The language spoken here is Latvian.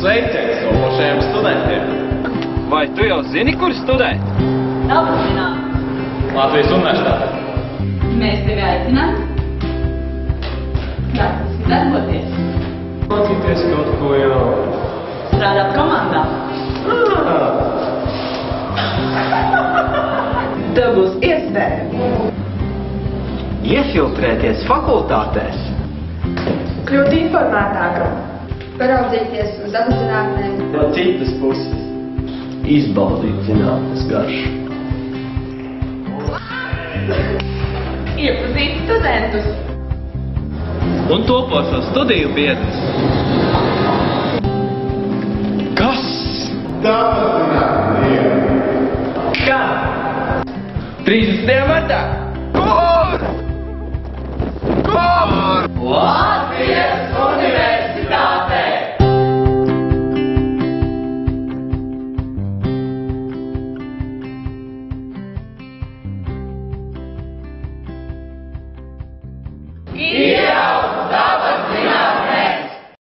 Sveiciens topošajiem studentiem! Vai tu jau zini, kur studēt? Labi zināt. Latvijas universitātē. Mēs tevi aicinām. Praktiski darboties. Mācīties kaut ko jaunu. Strādāt komandā. Tev būs iespēja. Iefiltrēties fakultātēs. Kļūt informētākam. Paraudzīties uz apzinātnēm. No citas puses. Izbaudīt zinātnes garšu. Iepazīt studentus. Un topošo studiju biedrus. Kas? Kā? 30. martā? Kur? Kur?